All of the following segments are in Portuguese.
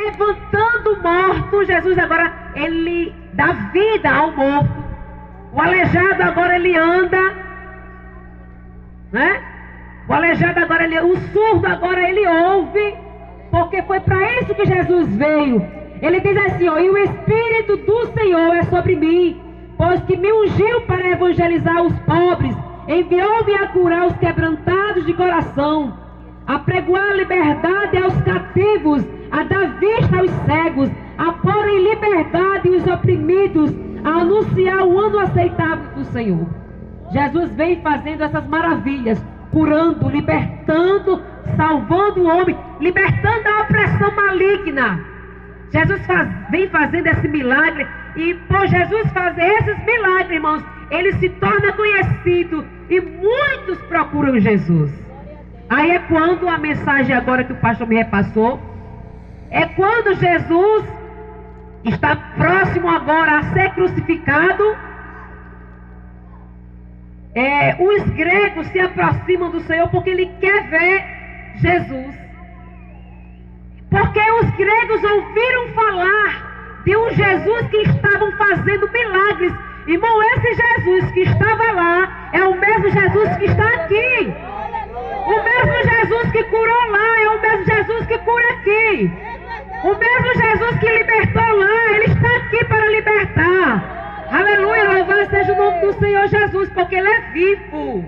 levantando o morto. Jesus agora, ele dá vida ao morto. O aleijado agora ele anda, né? O aleijado agora o surdo agora ele ouve, porque foi para isso que Jesus veio. Ele diz assim, ó, e o Espírito do Senhor é sobre mim, pois que me ungiu para evangelizar os pobres, enviou-me a curar os quebrantados de coração, a pregoar a liberdade aos cativos, a dar vista aos cegos, a pôr em liberdade os oprimidos, a anunciar o ano aceitável do Senhor. Jesus vem fazendo essas maravilhas, curando, libertando, salvando o homem, libertando da opressão maligna. Jesus vem fazendo esse milagre, e por Jesus fazer esses milagres, irmãos, ele se torna conhecido e muitos procuram Jesus. Aí é quando a mensagem agora que o pastor me repassou, é quando Jesus está próximo agora a ser crucificado. Os gregos se aproximam do Senhor porque ele quer ver Jesus. Porque os gregos ouviram falar de um Jesus que estavam fazendo milagres. Irmão, esse Jesus que estava lá é o mesmo Jesus que está aqui. O mesmo Jesus que curou lá é o mesmo Jesus que cura aqui. O mesmo Jesus que libertou lá, ele está aqui para libertar. Aleluia, louvado seja o nome do Senhor Jesus, porque ele é vivo.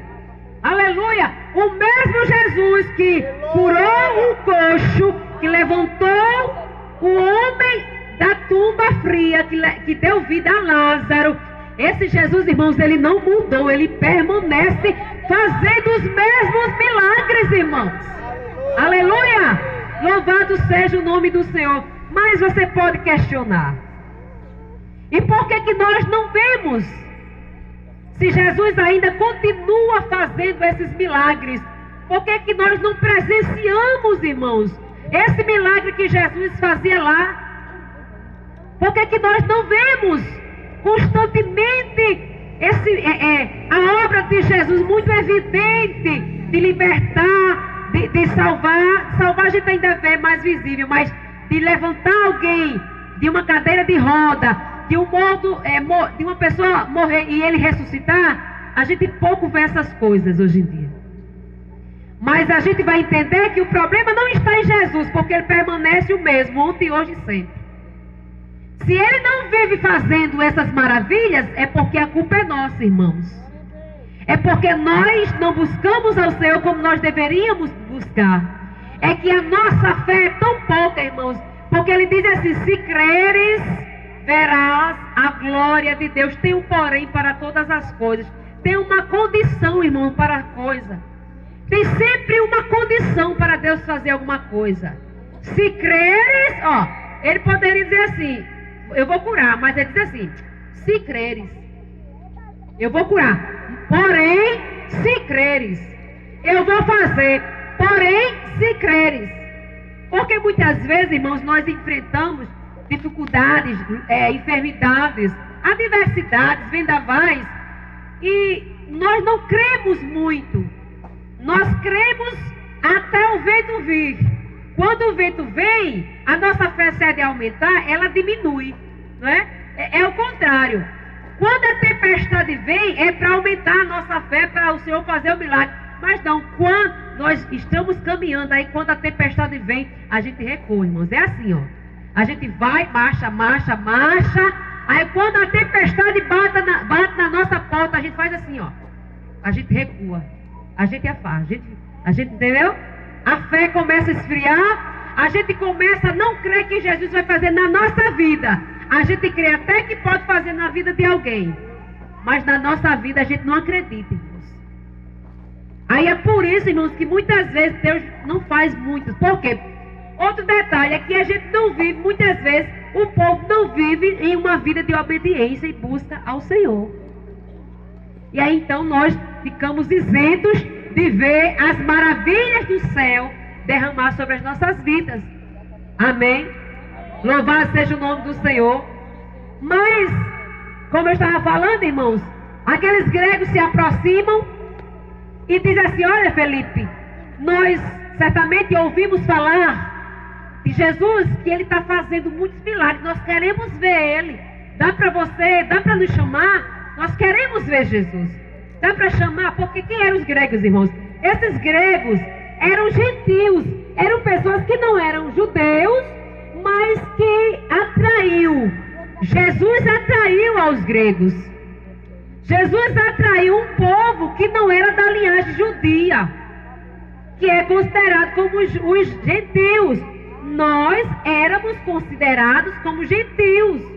Aleluia, o mesmo Jesus que curou o coxo, que levantou o homem da tumba fria, que deu vida a Lázaro. Esse Jesus, irmãos, ele não mudou, ele permanece fazendo os mesmos milagres, irmãos. Aleluia, louvado seja o nome do Senhor. Mas você pode questionar, e por que nós não vemos? Se Jesus ainda continua fazendo esses milagres, por que nós não presenciamos, irmãos, esse milagre que Jesus fazia lá? Por que nós não vemos constantemente a obra de Jesus muito evidente, de libertar, de salvar? Salvar a gente ainda vê mais visível, mas de levantar alguém de uma cadeira de roda, de um morto, de uma pessoa morrer e ele ressuscitar, a gente pouco vê essas coisas hoje em dia. Mas a gente vai entender que o problema não está em Jesus, porque ele permanece o mesmo, ontem, hoje e sempre. Se ele não vive fazendo essas maravilhas, é porque a culpa é nossa, irmãos. É porque nós não buscamos ao Senhor como nós deveríamos buscar. É que a nossa fé é tão pouca, irmãos, porque ele diz assim, se creres, verás a glória de Deus. Tem um porém para todas as coisas. Tem uma condição, irmão, para a coisa. Tem sempre uma condição para Deus fazer alguma coisa. Se creres, ó, ele poderia dizer assim, eu vou curar, mas ele diz assim, se creres, eu vou curar. Porém, se creres, eu vou fazer. Porém, se creres. Porque muitas vezes, irmãos, nós enfrentamos dificuldades, enfermidades, adversidades, vendavais, e nós não cremos muito. Nós cremos até o vento vir. Quando o vento vem, a nossa fé, se é de aumentar, ela diminui, não é? É o contrário. Quando a tempestade vem, é para aumentar a nossa fé, para o Senhor fazer o milagre. Mas não, quando nós estamos caminhando, aí quando a tempestade vem, a gente recua, irmãos. É assim, ó. A gente vai, marcha. Aí quando a tempestade bate na nossa porta, a gente faz assim, ó. A gente recua. A gente afasta. A gente entendeu? A fé começa a esfriar. A gente começa a não crer que Jesus vai fazer na nossa vida. A gente crê até que pode fazer na vida de alguém. Mas na nossa vida a gente não acredita, irmãos. Aí é por isso, irmãos, que muitas vezes Deus não faz muito. Por quê? Outro detalhe é que a gente não vive, muitas vezes, o povo não vive em uma vida de obediência e busca ao Senhor. E aí então nós ficamos isentos de ver as maravilhas do céu derramar sobre as nossas vidas. Amém? Louvado seja o nome do Senhor. Mas, como eu estava falando, irmãos, aqueles gregos se aproximam e dizem assim, olha, Felipe, nós certamente ouvimos falar de Jesus, que ele está fazendo muitos milagres. Nós queremos ver ele. Dá para você, dá para nos chamar? Nós queremos ver Jesus. Dá para chamar? Porque quem eram os gregos, irmãos? Esses gregos eram gentios, eram pessoas que não eram judeus, mas que atraiu. Jesus atraiu aos gregos. Jesus atraiu um povo que não era da linhagem judia, que é considerado como os gentios. Nós éramos considerados como gentios.